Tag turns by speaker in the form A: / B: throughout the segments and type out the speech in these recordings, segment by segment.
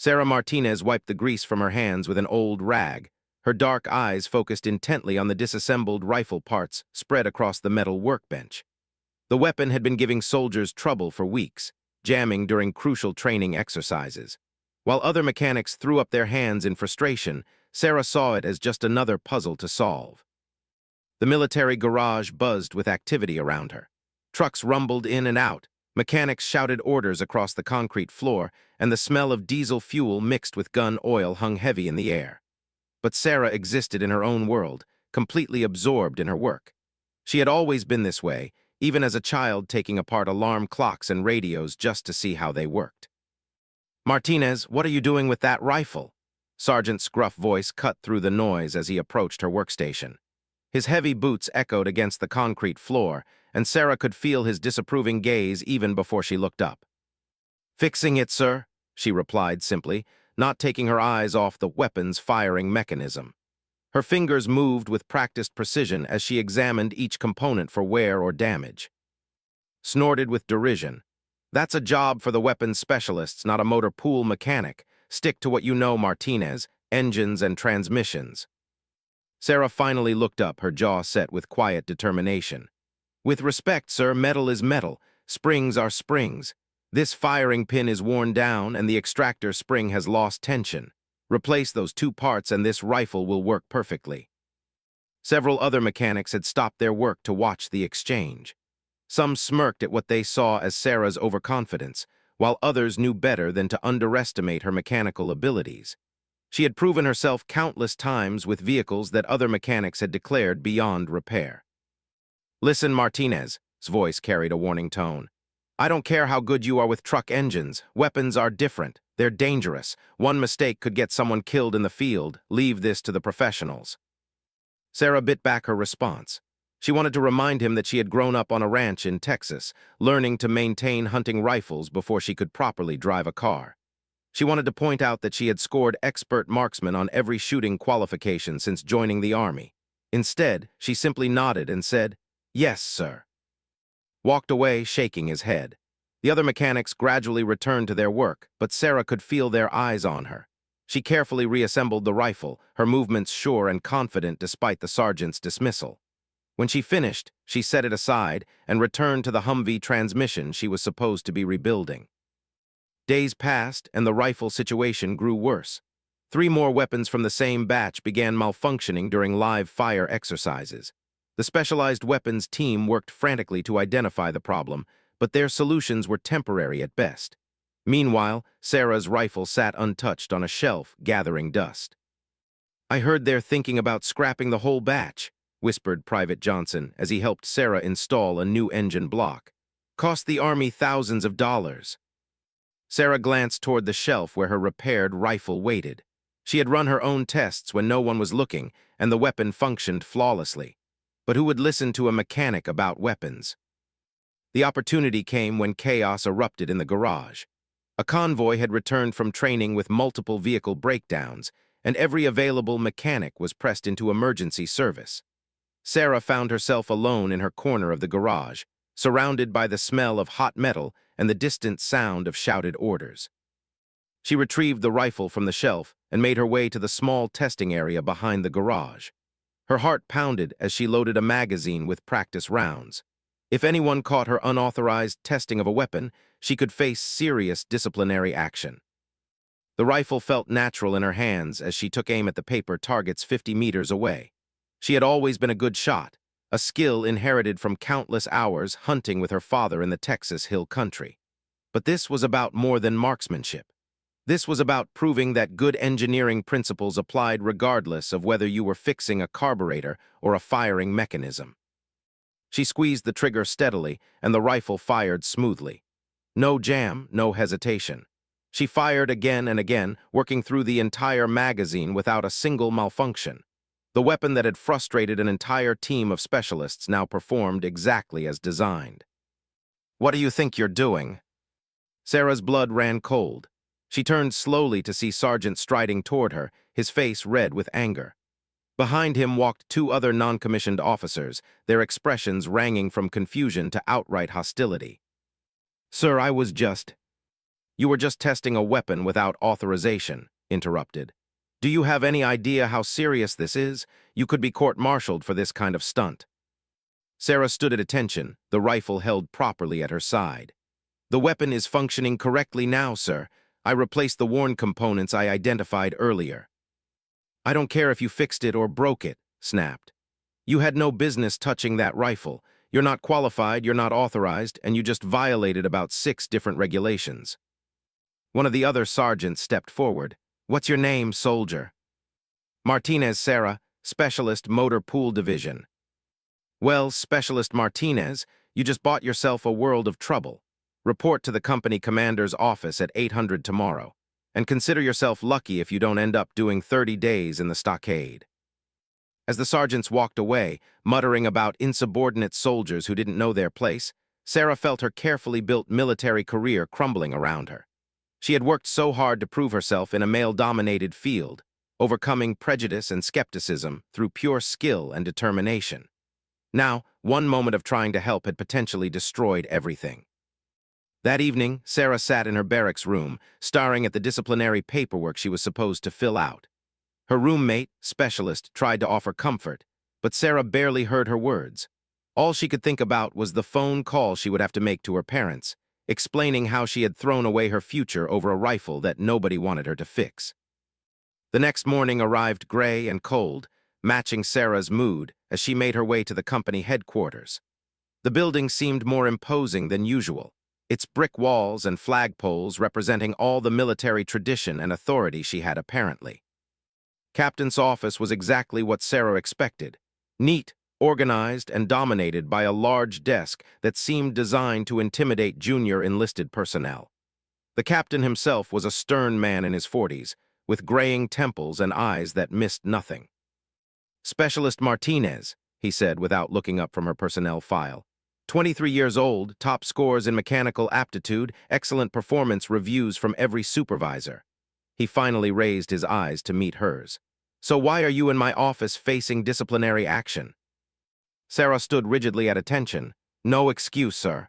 A: Sarah Martinez wiped the grease from her hands with an old rag, her dark eyes focused intently on the disassembled rifle parts spread across the metal workbench. The weapon had been giving soldiers trouble for weeks, jamming during crucial training exercises. While other mechanics threw up their hands in frustration, Sarah saw it as just another puzzle to solve. The military garage buzzed with activity around her. Trucks rumbled in and out, mechanics shouted orders across the concrete floor, and the smell of diesel fuel mixed with gun oil hung heavy in the air. But Sarah existed in her own world, completely absorbed in her work. She had always been this way, even as a child taking apart alarm clocks and radios just to see how they worked. "Martinez, what are you doing with that rifle?" Sergeant's gruff voice cut through the noise as he approached her workstation. His heavy boots echoed against the concrete floor, and Sarah could feel his disapproving gaze even before she looked up. "Fixing it, sir," she replied simply, not taking her eyes off the weapon's firing mechanism. Her fingers moved with practiced precision as she examined each component for wear or damage. Snorted with derision. "That's a job for the weapons specialists, not a motor pool mechanic. Stick to what you know, Martinez, engines and transmissions." Sarah finally looked up, her jaw set with quiet determination. "With respect, sir, metal is metal. Springs are springs. This firing pin is worn down and the extractor spring has lost tension. Replace those two parts and this rifle will work perfectly." Several other mechanics had stopped their work to watch the exchange. Some smirked at what they saw as Sarah's overconfidence, while others knew better than to underestimate her mechanical abilities. She had proven herself countless times with vehicles that other mechanics had declared beyond repair. "Listen, Martinez's voice carried a warning tone. "I don't care how good you are with truck engines. Weapons are different. They're dangerous. One mistake could get someone killed in the field. Leave this to the professionals." Sarah bit back her response. She wanted to remind him that she had grown up on a ranch in Texas, learning to maintain hunting rifles before she could properly drive a car. She wanted to point out that she had scored expert marksman on every shooting qualification since joining the Army. Instead, she simply nodded and said, "Yes, sir." Walked away, shaking his head. The other mechanics gradually returned to their work, but Sarah could feel their eyes on her. She carefully reassembled the rifle, her movements sure and confident despite the sergeant's dismissal. When she finished, she set it aside and returned to the Humvee transmission she was supposed to be rebuilding. Days passed, and the rifle situation grew worse. 3 more weapons from the same batch began malfunctioning during live fire exercises. The specialized weapons team worked frantically to identify the problem, but their solutions were temporary at best. Meanwhile, Sarah's rifle sat untouched on a shelf, gathering dust. "I heard they're thinking about scrapping the whole batch," whispered Private Johnson as he helped Sarah install a new engine block. "Cost the Army thousands of dollars." Sarah glanced toward the shelf where her repaired rifle waited. She had run her own tests when no one was looking, and the weapon functioned flawlessly. But who would listen to a mechanic about weapons? The opportunity came when chaos erupted in the garage. A convoy had returned from training with multiple vehicle breakdowns, and every available mechanic was pressed into emergency service. Sarah found herself alone in her corner of the garage, surrounded by the smell of hot metal and the distant sound of shouted orders. She retrieved the rifle from the shelf and made her way to the small testing area behind the garage. Her heart pounded as she loaded a magazine with practice rounds. If anyone caught her unauthorized testing of a weapon, she could face serious disciplinary action. The rifle felt natural in her hands as she took aim at the paper targets 50 meters away. She had always been a good shot, a skill inherited from countless hours hunting with her father in the Texas Hill Country. But this was about more than marksmanship. This was about proving that good engineering principles applied regardless of whether you were fixing a carburetor or a firing mechanism. She squeezed the trigger steadily, and the rifle fired smoothly. No jam, no hesitation. She fired again and again, working through the entire magazine without a single malfunction. The weapon that had frustrated an entire team of specialists now performed exactly as designed. "What do you think you're doing?" Sarah's blood ran cold. She turned slowly to see Sergeant striding toward her, his face red with anger. Behind him walked 2 other non-commissioned officers, their expressions ranging from confusion to outright hostility. "Sir, I was just—" You were just testing a weapon without authorization, interrupted. Do you have any idea how serious this is? You could be court-martialed for this kind of stunt. Sarah stood at attention, the rifle held properly at her side. The weapon is functioning correctly now, sir. I replaced the worn components I identified earlier. I don't care if you fixed it or broke it, snapped. You had no business touching that rifle. You're not qualified, you're not authorized, and you just violated about 6 different regulations. One of the other sergeants stepped forward. What's your name, soldier? Martinez, Sarah, Specialist Motor Pool Division. Well, Specialist Martinez, you just bought yourself a world of trouble. Report to the company commander's office at 800 tomorrow, and consider yourself lucky if you don't end up doing 30 days in the stockade. As the sergeants walked away, muttering about insubordinate soldiers who didn't know their place, Sarah felt her carefully built military career crumbling around her. She had worked so hard to prove herself in a male-dominated field, overcoming prejudice and skepticism through pure skill and determination. Now, one moment of trying to help had potentially destroyed everything. That evening, Sarah sat in her barracks room, staring at the disciplinary paperwork she was supposed to fill out. Her roommate, Specialist, tried to offer comfort, but Sarah barely heard her words. All she could think about was the phone call she would have to make to her parents, explaining how she had thrown away her future over a rifle that nobody wanted her to fix. The next morning arrived gray and cold, matching Sarah's mood as she made her way to the company headquarters. The building seemed more imposing than usual, its brick walls and flagpoles representing all the military tradition and authority she had apparently. Captain's office was exactly what Sarah expected, neat, organized, and dominated by a large desk that seemed designed to intimidate junior enlisted personnel. The captain himself was a stern man in his 40s, with graying temples and eyes that missed nothing. Specialist Martinez, he said without looking up from her personnel file. 23 years old, top scores in mechanical aptitude, excellent performance reviews from every supervisor. He finally raised his eyes to meet hers. So why are you in my office facing disciplinary action? Sarah stood rigidly at attention. No excuse, sir.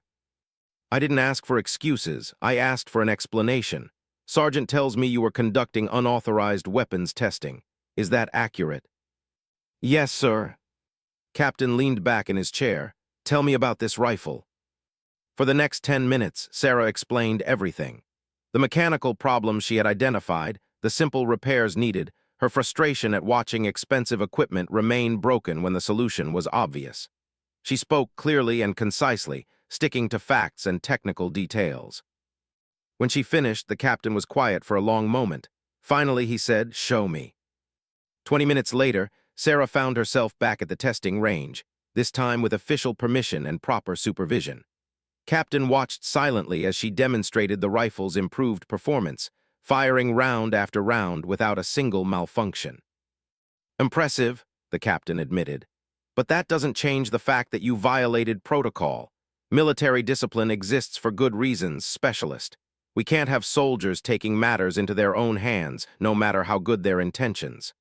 A: I didn't ask for excuses. I asked for an explanation. Sergeant tells me you were conducting unauthorized weapons testing. Is that accurate? Yes, sir. Captain leaned back in his chair. Tell me about this rifle. For the next 10 minutes, Sarah explained everything. The mechanical problems she had identified, the simple repairs needed, her frustration at watching expensive equipment remain broken when the solution was obvious. She spoke clearly and concisely, sticking to facts and technical details. When she finished, the captain was quiet for a long moment. Finally, he said, "Show me." 20 minutes later, Sarah found herself back at the testing range, this time with official permission and proper supervision. Captain watched silently as she demonstrated the rifle's improved performance, firing round after round without a single malfunction. Impressive, the captain admitted. But that doesn't change the fact that you violated protocol. Military discipline exists for good reasons, Specialist. We can't have soldiers taking matters into their own hands, no matter how good their intentions.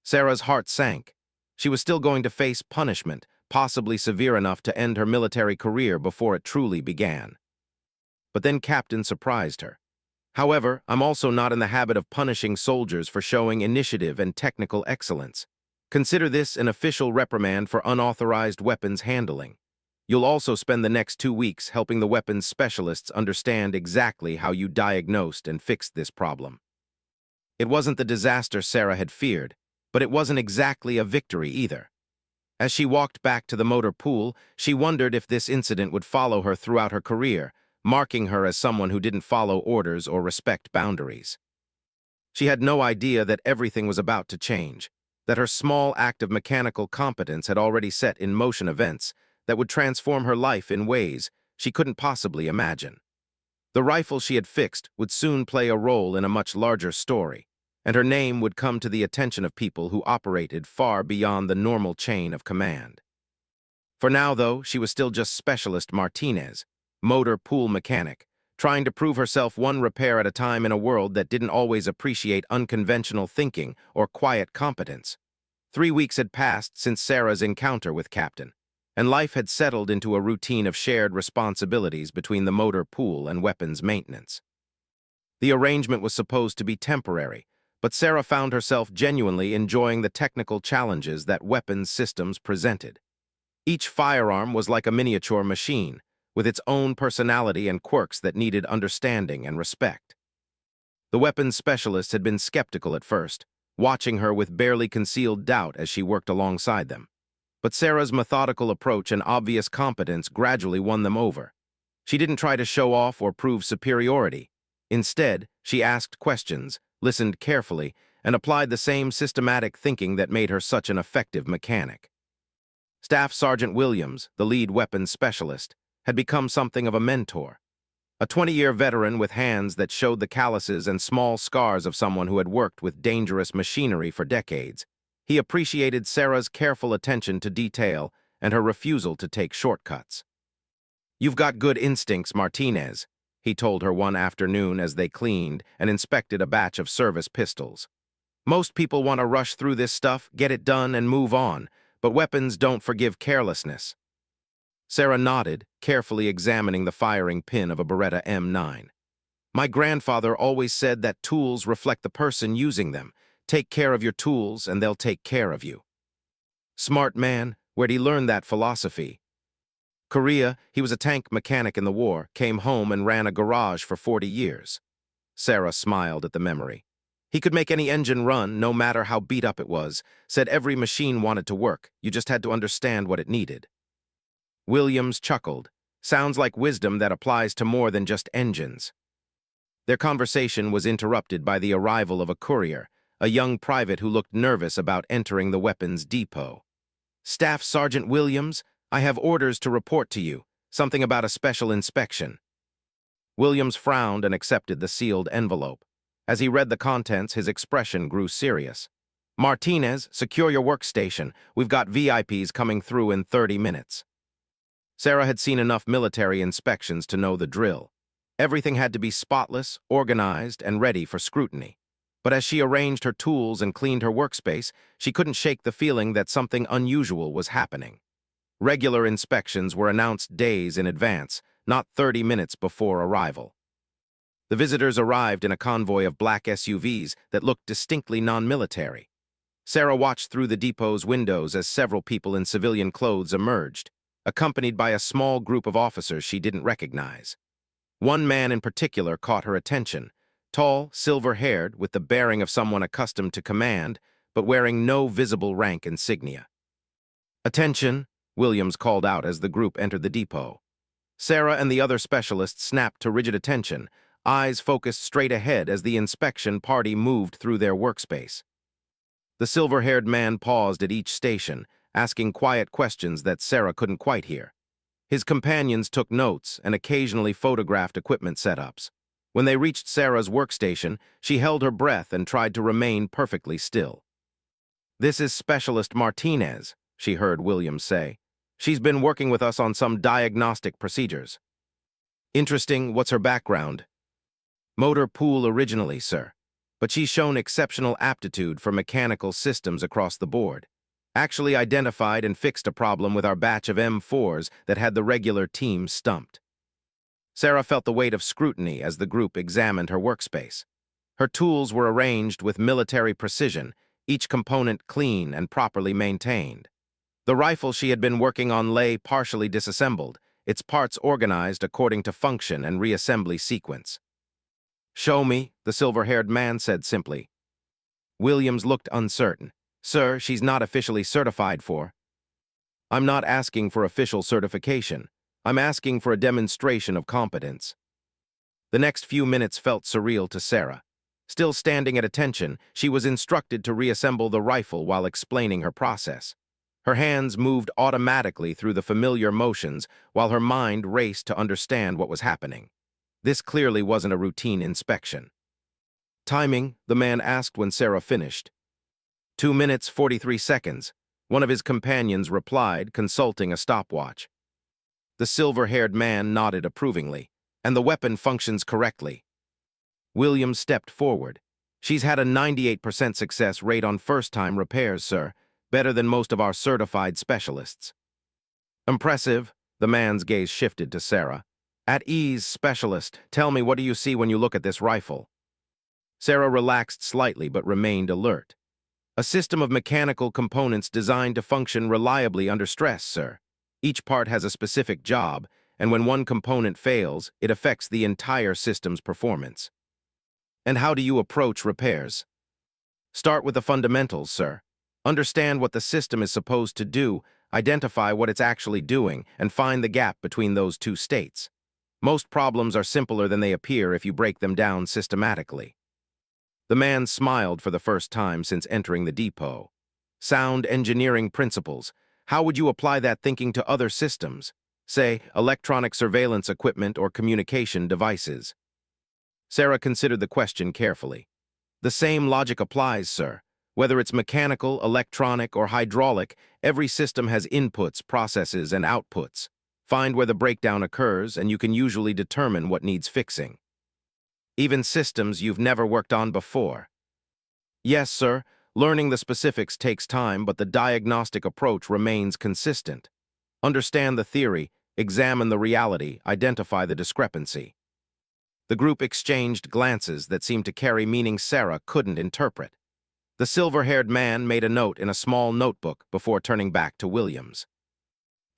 A: Sarah's heart sank. She was still going to face punishment, possibly severe enough to end her military career before it truly began. But then Captain surprised her. However, I'm also not in the habit of punishing soldiers for showing initiative and technical excellence. Consider this an official reprimand for unauthorized weapons handling. You'll also spend the next 2 weeks helping the weapons specialists understand exactly how you diagnosed and fixed this problem. It wasn't the disaster Sarah had feared, but it wasn't exactly a victory either. As she walked back to the motor pool, she wondered if this incident would follow her throughout her career, marking her as someone who didn't follow orders or respect boundaries. She had no idea that everything was about to change, that her small act of mechanical competence had already set in motion events that would transform her life in ways she couldn't possibly imagine. The rifle she had fixed would soon play a role in a much larger story, and her name would come to the attention of people who operated far beyond the normal chain of command. For now, though, she was still just Specialist Martinez, motor pool mechanic, trying to prove herself one repair at a time in a world that didn't always appreciate unconventional thinking or quiet competence. 3 weeks had passed since Sarah's encounter with Captain, and life had settled into a routine of shared responsibilities between the motor pool and weapons maintenance. The arrangement was supposed to be temporary, but Sarah found herself genuinely enjoying the technical challenges that weapons systems presented. Each firearm was like a miniature machine, with its own personality and quirks that needed understanding and respect. The weapons specialist had been skeptical at first, watching her with barely concealed doubt as she worked alongside them. But Sarah's methodical approach and obvious competence gradually won them over. She didn't try to show off or prove superiority. Instead, she asked questions, listened carefully, and applied the same systematic thinking that made her such an effective mechanic. Staff Sergeant Williams, the lead weapons specialist, had become something of a mentor. A 20-year veteran with hands that showed the calluses and small scars of someone who had worked with dangerous machinery for decades, he appreciated Sarah's careful attention to detail and her refusal to take shortcuts. "You've got good instincts, Martinez," he told her one afternoon as they cleaned and inspected a batch of service pistols. "Most people want to rush through this stuff, get it done, and move on, but weapons don't forgive carelessness." Sarah nodded, carefully examining the firing pin of a Beretta M9. "My grandfather always said that tools reflect the person using them. Take care of your tools, and they'll take care of you." "Smart man. Where'd he learn that philosophy?" "Korea. He was a tank mechanic in the war, came home and ran a garage for 40 years. Sarah smiled at the memory. "He could make any engine run, no matter how beat up it was. Said every machine wanted to work. You just had to understand what it needed." Williams chuckled. "Sounds like wisdom that applies to more than just engines." Their conversation was interrupted by the arrival of a courier, a young private who looked nervous about entering the weapons depot. "Staff Sergeant Williams, I have orders to report to you. Something about a special inspection." Williams frowned and accepted the sealed envelope. As he read the contents, his expression grew serious. "Martinez, secure your workstation. We've got VIPs coming through in 30 minutes. Sarah had seen enough military inspections to know the drill. Everything had to be spotless, organized, and ready for scrutiny. But as she arranged her tools and cleaned her workspace, she couldn't shake the feeling that something unusual was happening. Regular inspections were announced days in advance, not 30 minutes before arrival. The visitors arrived in a convoy of black SUVs that looked distinctly non-military. Sarah watched through the depot's windows as several people in civilian clothes emerged, accompanied by a small group of officers she didn't recognize. One man in particular caught her attention, tall, silver-haired, with the bearing of someone accustomed to command, but wearing no visible rank insignia. "Attention," Williams called out as the group entered the depot. Sarah and the other specialists snapped to rigid attention, eyes focused straight ahead as the inspection party moved through their workspace. The silver-haired man paused at each station, asking quiet questions that Sarah couldn't quite hear. His companions took notes and occasionally photographed equipment setups. When they reached Sarah's workstation, she held her breath and tried to remain perfectly still. "This is Specialist Martinez," she heard Williams say. "She's been working with us on some diagnostic procedures." "Interesting. What's her background?" "Motor pool originally, sir. But she's shown exceptional aptitude for mechanical systems across the board. Actually identified and fixed a problem with our batch of M4s that had the regular team stumped." Sarah felt the weight of scrutiny as the group examined her workspace. Her tools were arranged with military precision, each component clean and properly maintained. The rifle she had been working on lay partially disassembled, its parts organized according to function and reassembly sequence. "Show me," the silver-haired man said simply. Williams looked uncertain. "Sir, she's not officially certified for." "I'm not asking for official certification. I'm asking for a demonstration of competence." The next few minutes felt surreal to Sarah. Still standing at attention, she was instructed to reassemble the rifle while explaining her process. Her hands moved automatically through the familiar motions while her mind raced to understand what was happening. This clearly wasn't a routine inspection. "Timing?" the man asked when Sarah finished. 2 minutes, 43 seconds, one of his companions replied, consulting a stopwatch. The silver-haired man nodded approvingly. "And the weapon functions correctly." Williams stepped forward. "She's had a 98% success rate on first-time repairs, sir, better than most of our certified specialists." "Impressive." The man's gaze shifted to Sarah. At ease, specialist. Tell me, what do you see when you look at this rifle? Sarah relaxed slightly but remained alert. A system of mechanical components designed to function reliably under stress, sir. Each part has a specific job, and when one component fails, it affects the entire system's performance. And how do you approach repairs? Start with the fundamentals, sir. Understand what the system is supposed to do, identify what it's actually doing, and find the gap between those two states. Most problems are simpler than they appear if you break them down systematically. The man smiled for the first time since entering the depot. Sound engineering principles. How would you apply that thinking to other systems? Say, electronic surveillance equipment or communication devices. Sarah considered the question carefully. The same logic applies, sir. Whether it's mechanical, electronic, or hydraulic, every system has inputs, processes, and outputs. Find where the breakdown occurs, and you can usually determine what needs fixing. Even systems you've never worked on before. Yes, sir. Learning the specifics takes time, but the diagnostic approach remains consistent. Understand the theory, examine the reality, identify the discrepancy. The group exchanged glances that seemed to carry meaning Sarah couldn't interpret. The silver-haired man made a note in a small notebook before turning back to Williams.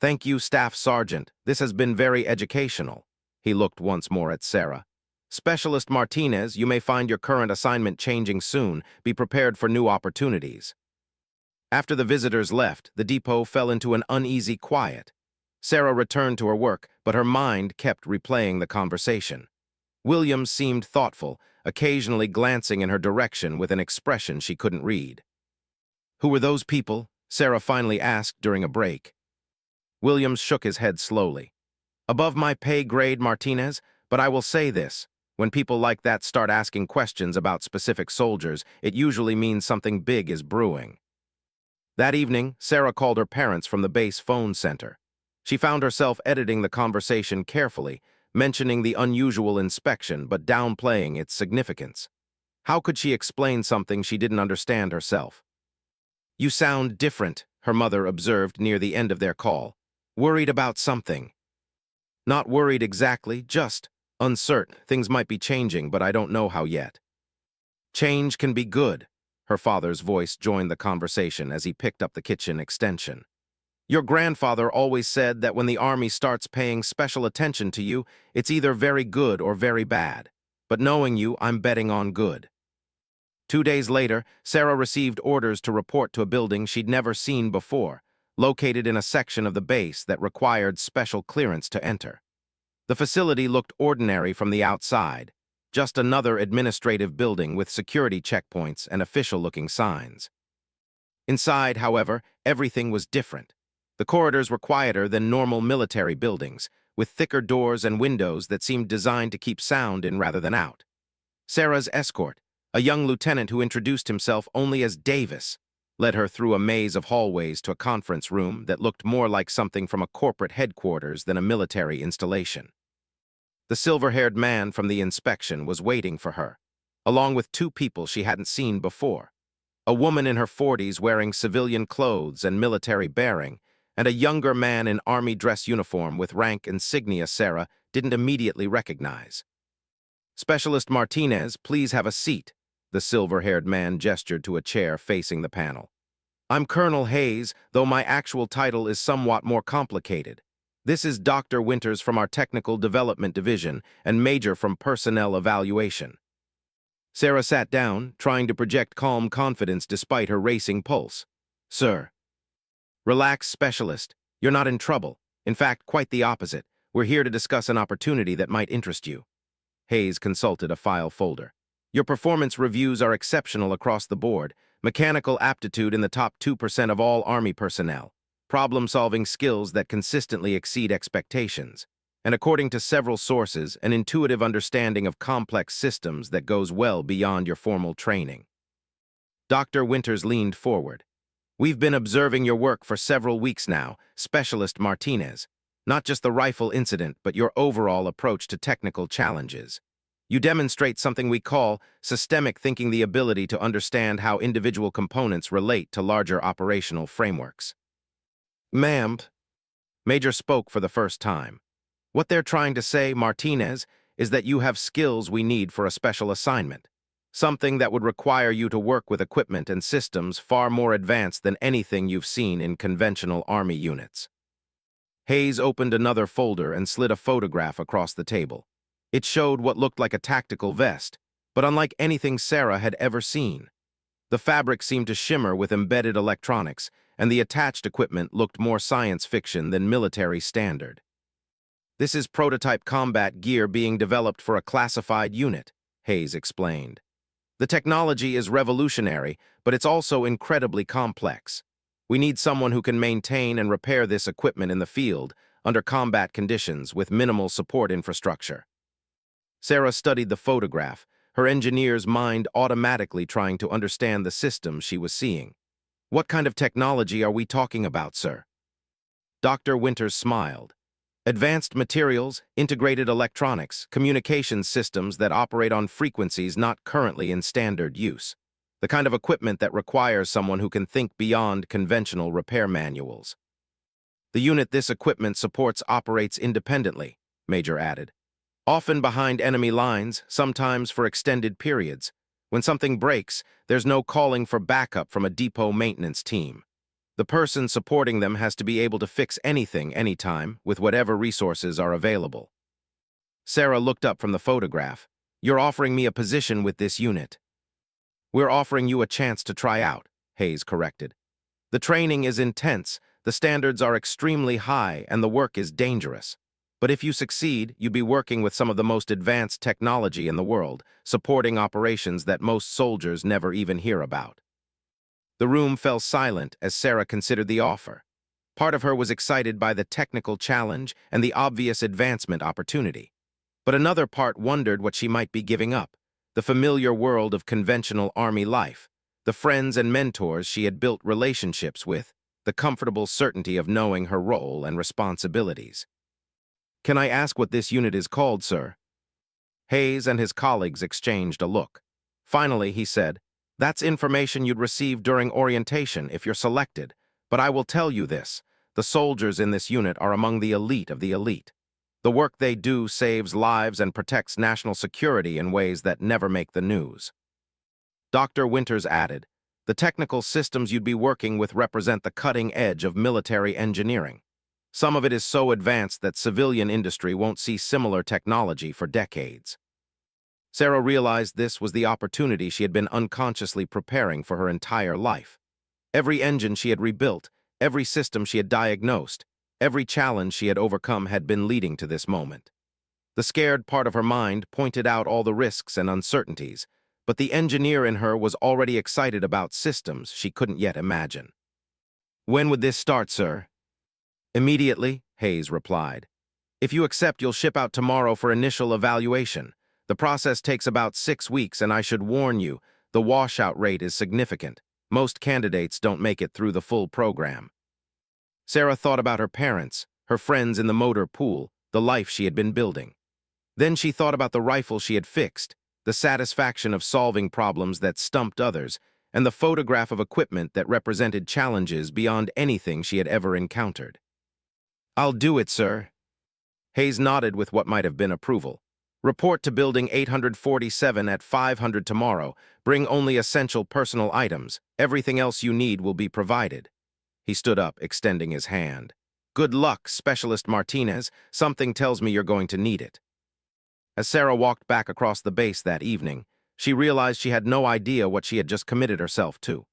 A: Thank you, Staff Sergeant. This has been very educational. He looked once more at Sarah. Specialist Martinez, you may find your current assignment changing soon. Be prepared for new opportunities. After the visitors left, the depot fell into an uneasy quiet. Sarah returned to her work, but her mind kept replaying the conversation. Williams seemed thoughtful, occasionally glancing in her direction with an expression she couldn't read. Who were those people? Sarah finally asked during a break. Williams shook his head slowly. Above my pay grade, Martinez, but I will say this. When people like that start asking questions about specific soldiers, it usually means something big is brewing. That evening, Sarah called her parents from the base phone center. She found herself editing the conversation carefully, mentioning the unusual inspection but downplaying its significance. How could she explain something she didn't understand herself? You sound different, her mother observed near the end of their call. Worried about something. Not worried exactly, just uncertain. Things might be changing, but I don't know how yet. Change can be good. Her father's voice joined the conversation as he picked up the kitchen extension. Your grandfather always said that when the army starts paying special attention to you, it's either very good or very bad. But knowing you, I'm betting on good. 2 days later, Sarah received orders to report to a building she'd never seen before, located in a section of the base that required special clearance to enter. The facility looked ordinary from the outside, just another administrative building with security checkpoints and official-looking signs. Inside, however, everything was different. The corridors were quieter than normal military buildings, with thicker doors and windows that seemed designed to keep sound in rather than out. Sarah's escort, a young lieutenant who introduced himself only as Davis, led her through a maze of hallways to a conference room that looked more like something from a corporate headquarters than a military installation. The silver-haired man from the inspection was waiting for her, along with 2 people she hadn't seen before. A woman in her 40s wearing civilian clothes and military bearing, and a younger man in army dress uniform with rank insignia Sarah didn't immediately recognize. Specialist Martinez, please have a seat. The silver-haired man gestured to a chair facing the panel. I'm Colonel Hayes, though my actual title is somewhat more complicated. This is Dr. Winters from our Technical Development Division and Major from Personnel Evaluation. Sarah sat down, trying to project calm confidence despite her racing pulse. Sir. Relax, Specialist. You're not in trouble. In fact, quite the opposite. We're here to discuss an opportunity that might interest you. Hayes consulted a file folder. Your performance reviews are exceptional across the board. Mechanical aptitude in the top 2% of all Army personnel. Problem-solving skills that consistently exceed expectations. And according to several sources, an intuitive understanding of complex systems that goes well beyond your formal training. Dr. Winters leaned forward. We've been observing your work for several weeks now, Specialist Martinez. Not just the rifle incident, but your overall approach to technical challenges. You demonstrate something we call systemic thinking, the ability to understand how individual components relate to larger operational frameworks. Ma'am, Major spoke for the first time. What they're trying to say, Martinez, is that you have skills we need for a special assignment. Something that would require you to work with equipment and systems far more advanced than anything you've seen in conventional Army units. Hayes opened another folder and slid a photograph across the table. It showed what looked like a tactical vest, but unlike anything Sarah had ever seen. The fabric seemed to shimmer with embedded electronics, and the attached equipment looked more science fiction than military standard. This is prototype combat gear being developed for a classified unit, Hayes explained. The technology is revolutionary, but it's also incredibly complex. We need someone who can maintain and repair this equipment in the field under combat conditions with minimal support infrastructure. Sarah studied the photograph, her engineer's mind automatically trying to understand the systems she was seeing. What kind of technology are we talking about, sir? Dr. Winters smiled. Advanced materials, integrated electronics, communications systems that operate on frequencies not currently in standard use. The kind of equipment that requires someone who can think beyond conventional repair manuals. The unit this equipment supports operates independently, Major added. Often behind enemy lines, sometimes for extended periods. When something breaks, there's no calling for backup from a depot maintenance team. The person supporting them has to be able to fix anything anytime with whatever resources are available. Sarah looked up from the photograph. You're offering me a position with this unit. We're offering you a chance to try out, Hayes corrected. The training is intense, the standards are extremely high, and the work is dangerous. But if you succeed, you'd be working with some of the most advanced technology in the world, supporting operations that most soldiers never even hear about. The room fell silent as Sarah considered the offer. Part of her was excited by the technical challenge and the obvious advancement opportunity. But another part wondered what she might be giving up, the familiar world of conventional Army life, the friends and mentors she had built relationships with, the comfortable certainty of knowing her role and responsibilities. Can I ask what this unit is called, sir? Hayes and his colleagues exchanged a look. Finally, he said, That's information you'd receive during orientation if you're selected, but I will tell you this. The soldiers in this unit are among the elite of the elite. The work they do saves lives and protects national security in ways that never make the news. Dr. Winters added, The technical systems you'd be working with represent the cutting edge of military engineering. Some of it is so advanced that civilian industry won't see similar technology for decades. Sarah realized this was the opportunity she had been unconsciously preparing for her entire life. Every engine she had rebuilt, every system she had diagnosed, every challenge she had overcome had been leading to this moment. The scared part of her mind pointed out all the risks and uncertainties, but the engineer in her was already excited about systems she couldn't yet imagine. When would this start, sir? Immediately, Hayes replied. If you accept, you'll ship out tomorrow for initial evaluation. The process takes about 6 weeks, and I should warn you, the washout rate is significant. Most candidates don't make it through the full program. Sarah thought about her parents, her friends in the motor pool, the life she had been building. Then she thought about the rifle she had fixed, the satisfaction of solving problems that stumped others, and the photograph of equipment that represented challenges beyond anything she had ever encountered. I'll do it, sir. Hayes nodded with what might have been approval. Report to Building 847 at 500 tomorrow. Bring only essential personal items. Everything else you need will be provided. He stood up, extending his hand. Good luck, Specialist Martinez. Something tells me you're going to need it. As Sarah walked back across the base that evening, she realized she had no idea what she had just committed herself to.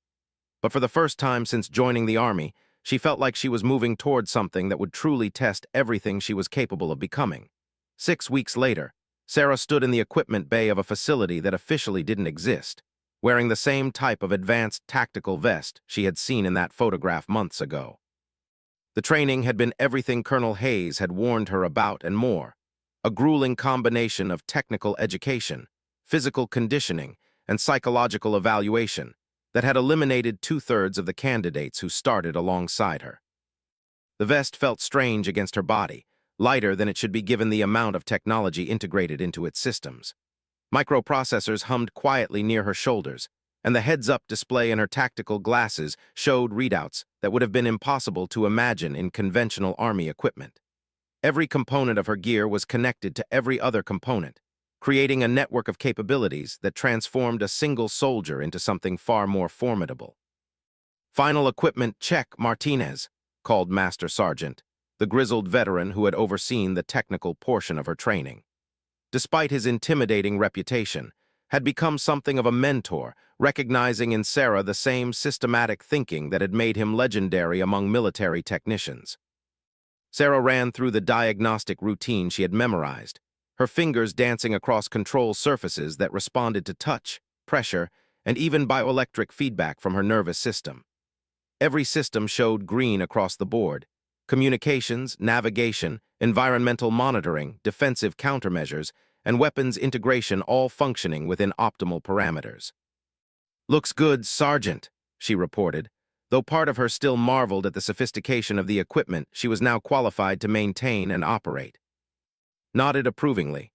A: But for the first time since joining the Army, she felt like she was moving toward something that would truly test everything she was capable of becoming. 6 weeks later, Sarah stood in the equipment bay of a facility that officially didn't exist, wearing the same type of advanced tactical vest she had seen in that photograph months ago. The training had been everything Colonel Hayes had warned her about and more, a grueling combination of technical education, physical conditioning, and psychological evaluation that had eliminated 2/3 of the candidates who started alongside her. The vest felt strange against her body, lighter than it should be given the amount of technology integrated into its systems. Microprocessors hummed quietly near her shoulders, and the heads-up display in her tactical glasses showed readouts that would have been impossible to imagine in conventional Army equipment. Every component of her gear was connected to every other component, creating a network of capabilities that transformed a single soldier into something far more formidable. "Final equipment check, Martinez," called Master Sergeant, the grizzled veteran who had overseen the technical portion of her training. Despite his intimidating reputation, had become something of a mentor, recognizing in Sarah the same systematic thinking that had made him legendary among military technicians. Sarah ran through the diagnostic routine she had memorized, her fingers dancing across control surfaces that responded to touch, pressure, and even bioelectric feedback from her nervous system. Every system showed green across the board: communications, navigation, environmental monitoring, defensive countermeasures, and weapons integration all functioning within optimal parameters. "Looks good, Sergeant," she reported. Though part of her still marveled at the sophistication of the equipment she was now qualified to maintain and operate. Nodded approvingly.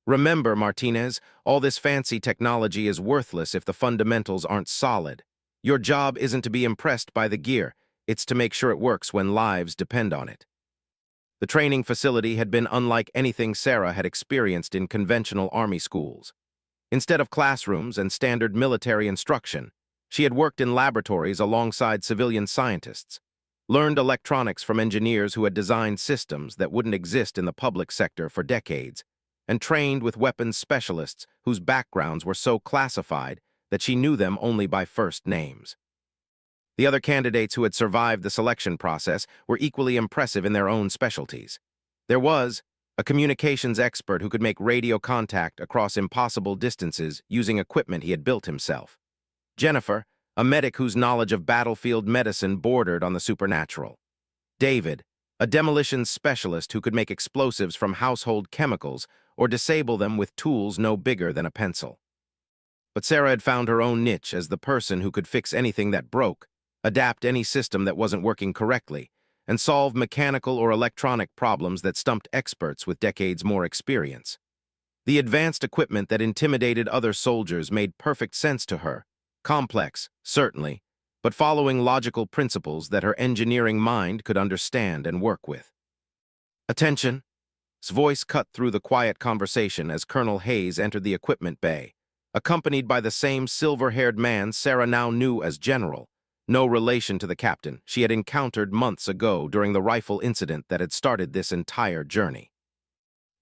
A: "Remember, Martinez, all this fancy technology is worthless if the fundamentals aren't solid. Your job isn't to be impressed by the gear, it's to make sure it works when lives depend on it." The training facility had been unlike anything Sarah had experienced in conventional army schools. Instead of classrooms and standard military instruction, she had worked in laboratories alongside civilian scientists, learned electronics from engineers who had designed systems that wouldn't exist in the public sector for decades, and trained with weapons specialists whose backgrounds were so classified that she knew them only by first names. The other candidates who had survived the selection process were equally impressive in their own specialties. There was a communications expert who could make radio contact across impossible distances using equipment he had built himself. Jennifer, a medic whose knowledge of battlefield medicine bordered on the supernatural. David, a demolition specialist who could make explosives from household chemicals or disable them with tools no bigger than a pencil. But Sarah had found her own niche as the person who could fix anything that broke, adapt any system that wasn't working correctly, and solve mechanical or electronic problems that stumped experts with decades more experience. The advanced equipment that intimidated other soldiers made perfect sense to her. Complex, certainly, but following logical principles that her engineering mind could understand and work with. "Attention!" His voice cut through the quiet conversation as Colonel Hayes entered the equipment bay, accompanied by the same silver-haired man Sarah now knew as General, no relation to the captain she had encountered months ago during the rifle incident that had started this entire journey.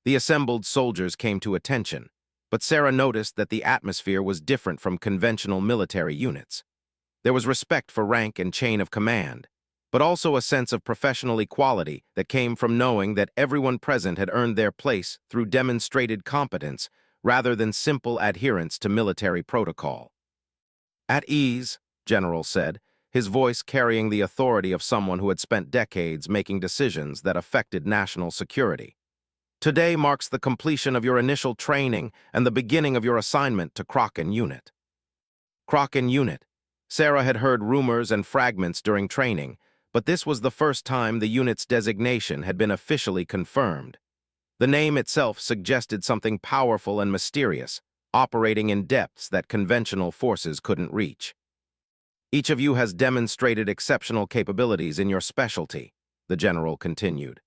A: The assembled soldiers came to attention, but Sarah noticed that the atmosphere was different from conventional military units. There was respect for rank and chain of command, but also a sense of professional equality that came from knowing that everyone present had earned their place through demonstrated competence rather than simple adherence to military protocol. "At ease," General said, his voice carrying the authority of someone who had spent decades making decisions that affected national security. "Today marks the completion of your initial training and the beginning of your assignment to Kraken Unit." Kraken Unit. Sarah had heard rumors and fragments during training, but this was the first time the unit's designation had been officially confirmed. The name itself suggested something powerful and mysterious, operating in depths that conventional forces couldn't reach. "Each of you has demonstrated exceptional capabilities in your specialty," the general continued.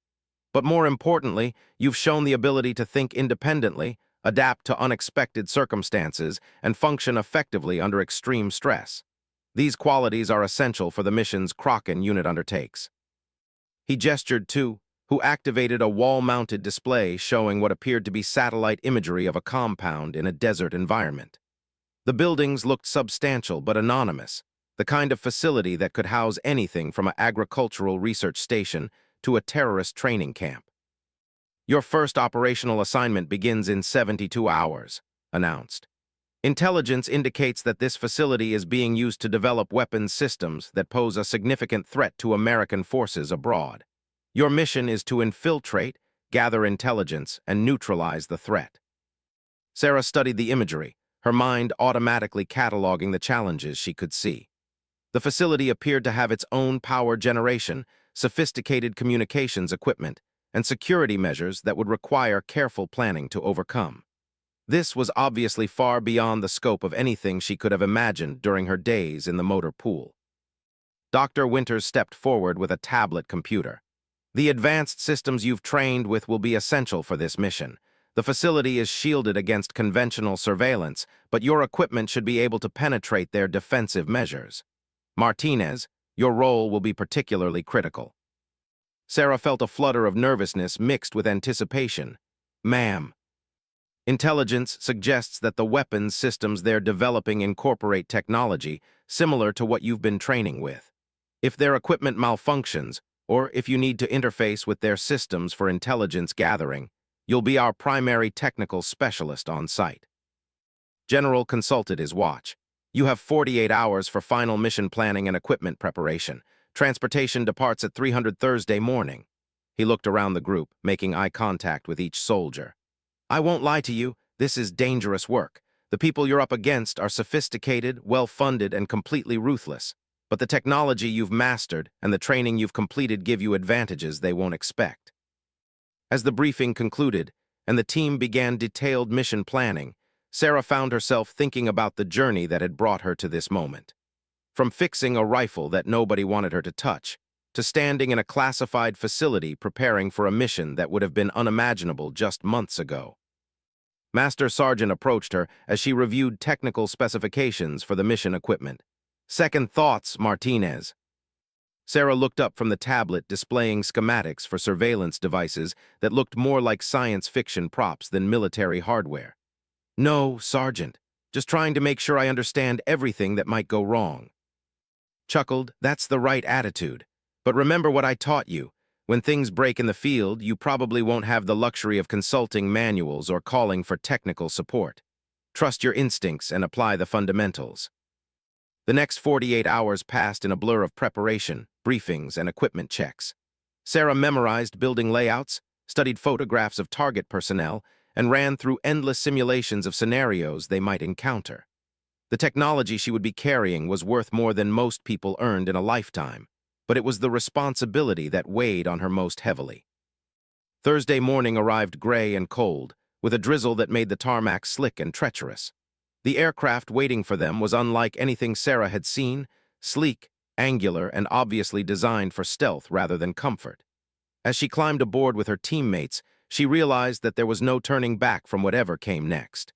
A: "But more importantly, you've shown the ability to think independently, adapt to unexpected circumstances, and function effectively under extreme stress. These qualities are essential for the missions Kraken Unit undertakes." He gestured to who activated a wall-mounted display showing what appeared to be satellite imagery of a compound in a desert environment. The buildings looked substantial but anonymous, the kind of facility that could house anything from an agricultural research station to a terrorist training camp. "Your first operational assignment begins in 72 hours, announced. "Intelligence indicates that this facility is being used to develop weapons systems that pose a significant threat to American forces abroad. Your mission is to infiltrate, gather intelligence, and neutralize the threat." Sarah studied the imagery, her mind automatically cataloging the challenges she could see. The facility appeared to have its own power generation, sophisticated communications equipment, and security measures that would require careful planning to overcome. This was obviously far beyond the scope of anything she could have imagined during her days in the motor pool. Dr. Winters stepped forward with a tablet computer. The advanced systems you've trained with will be essential for this mission. The facility is shielded against conventional surveillance, but your equipment should be able to penetrate their defensive measures. Martinez, your role will be particularly critical. Sarah felt a flutter of nervousness mixed with anticipation. Ma'am. Intelligence suggests that the weapons systems they're developing incorporate technology similar to what you've been training with. If their equipment malfunctions, or if you need to interface with their systems for intelligence gathering, you'll be our primary technical specialist on site. General consulted his watch. You have 48 hours for final mission planning and equipment preparation. Transportation departs at 300 Thursday morning. He looked around the group, making eye contact with each soldier. I won't lie to you, this is dangerous work. The people you're up against are sophisticated, well-funded, and completely ruthless. But the technology you've mastered and the training you've completed give you advantages they won't expect. As the briefing concluded and the team began detailed mission planning, Sarah found herself thinking about the journey that had brought her to this moment. From fixing a rifle that nobody wanted her to touch, to standing in a classified facility preparing for a mission that would have been unimaginable just months ago. Master Sergeant approached her as she reviewed technical specifications for the mission equipment. Second thoughts, Martinez. Sarah looked up from the tablet displaying schematics for surveillance devices that looked more like science fiction props than military hardware. No, Sergeant. Just trying to make sure I understand everything that might go wrong. Chuckled, that's the right attitude. But remember what I taught you. When things break in the field, you probably won't have the luxury of consulting manuals or calling for technical support. Trust your instincts and apply the fundamentals. The next 48 hours passed in a blur of preparation, briefings, and equipment checks. Sarah memorized building layouts, studied photographs of target personnel, and ran through endless simulations of scenarios they might encounter. The technology she would be carrying was worth more than most people earned in a lifetime, but it was the responsibility that weighed on her most heavily. Thursday morning arrived gray and cold, with a drizzle that made the tarmac slick and treacherous. The aircraft waiting for them was unlike anything Sarah had seen, sleek, angular, and obviously designed for stealth rather than comfort. As she climbed aboard with her teammates, she realized that there was no turning back from whatever came next.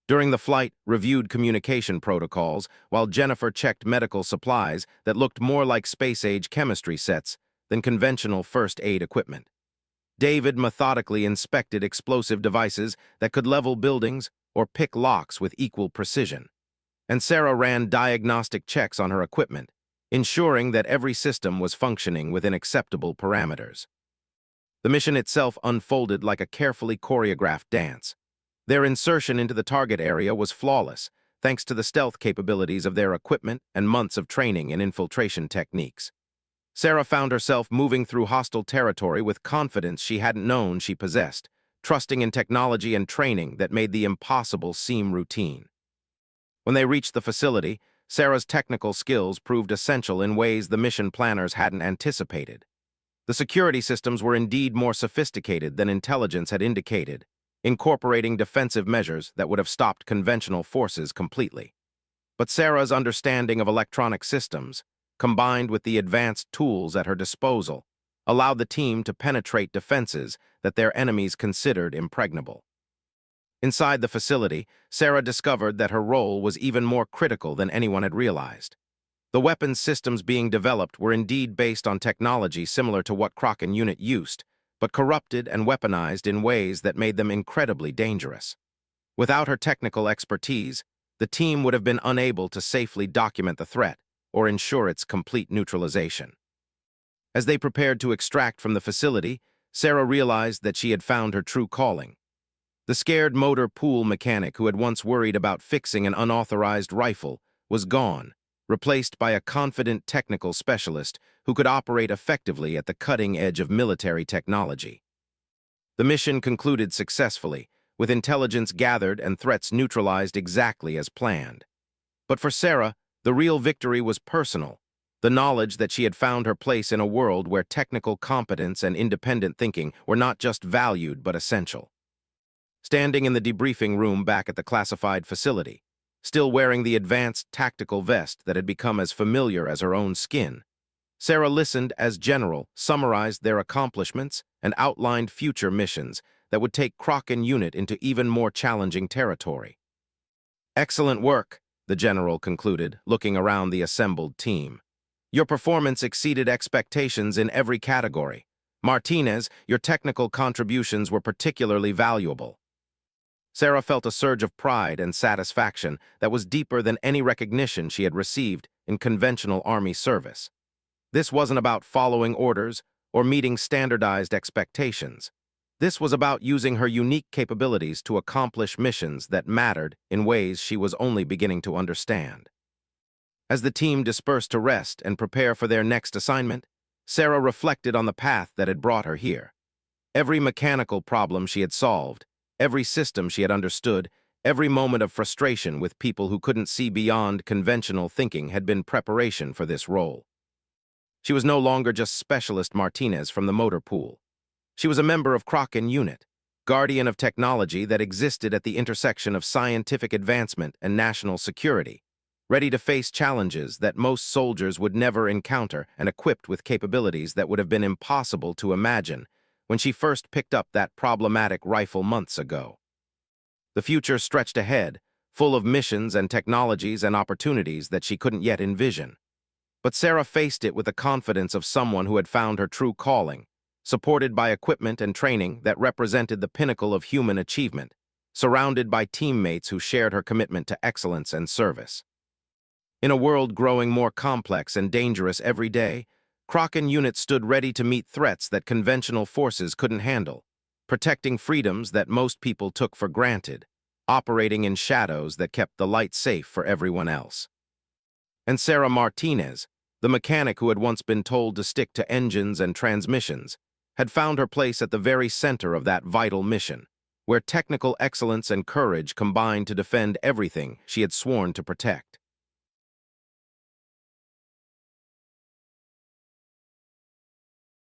A: During the flight, reviewed communication protocols, while Jennifer checked medical supplies that looked more like space-age chemistry sets than conventional first aid equipment. David methodically inspected explosive devices that could level buildings or pick locks with equal precision. And Sarah ran diagnostic checks on her equipment, ensuring that every system was functioning within acceptable parameters. The mission itself unfolded like a carefully choreographed dance. Their insertion into the target area was flawless, thanks to the stealth capabilities of their equipment and months of training in infiltration techniques. Sarah found herself moving through hostile territory with confidence she hadn't known she possessed, trusting in technology and training that made the impossible seem routine. When they reached the facility, Sarah's technical skills proved essential in ways the mission planners hadn't anticipated. The security systems were indeed more sophisticated than intelligence had indicated, incorporating defensive measures that would have stopped conventional forces completely. But Sarah's understanding of electronic systems, combined with the advanced tools at her disposal, allowed the team to penetrate defenses that their enemies considered impregnable. Inside the facility, Sarah discovered that her role was even more critical than anyone had realized. The weapons systems being developed were indeed based on technology similar to what Kraken unit used, but corrupted and weaponized in ways that made them incredibly dangerous. Without her technical expertise, the team would have been unable to safely document the threat or ensure its complete neutralization. As they prepared to extract from the facility, Sarah realized that she had found her true calling. The scared motor pool mechanic who had once worried about fixing an unauthorized rifle was gone, replaced by a confident technical specialist who could operate effectively at the cutting edge of military technology. The mission concluded successfully, with intelligence gathered and threats neutralized exactly as planned. But for Sarah, the real victory was personal, the knowledge that she had found her place in a world where technical competence and independent thinking were not just valued but essential. Standing in the debriefing room back at the classified facility, still wearing the advanced tactical vest that had become as familiar as her own skin, Sarah listened as General summarized their accomplishments and outlined future missions that would take Kraken unit into even more challenging territory. "Excellent work," the General concluded, looking around the assembled team. "Your performance exceeded expectations in every category. Martinez, your technical contributions were particularly valuable." Sarah felt a surge of pride and satisfaction that was deeper than any recognition she had received in conventional Army service. This wasn't about following orders or meeting standardized expectations. This was about using her unique capabilities to accomplish missions that mattered in ways she was only beginning to understand. As the team dispersed to rest and prepare for their next assignment, Sarah reflected on the path that had brought her here. Every mechanical problem she had solved, every system she had understood, every moment of frustration with people who couldn't see beyond conventional thinking had been preparation for this role. She was no longer just Specialist Martinez from the motor pool. She was a member of Kraken unit, guardian of technology that existed at the intersection of scientific advancement and national security, ready to face challenges that most soldiers would never encounter and equipped with capabilities that would have been impossible to imagine when she first picked up that problematic rifle months ago. The future stretched ahead, full of missions and technologies and opportunities that she couldn't yet envision. But Sarah faced it with the confidence of someone who had found her true calling, supported by equipment and training that represented the pinnacle of human achievement, surrounded by teammates who shared her commitment to excellence and service. In a world growing more complex and dangerous every day, Kraken unit stood ready to meet threats that conventional forces couldn't handle, protecting freedoms that most people took for granted, operating in shadows that kept the light safe for everyone else. And Sarah Martinez, the mechanic who had once been told to stick to engines and transmissions, had found her place at the very center of that vital mission, where technical excellence and courage combined to defend everything she had sworn to protect.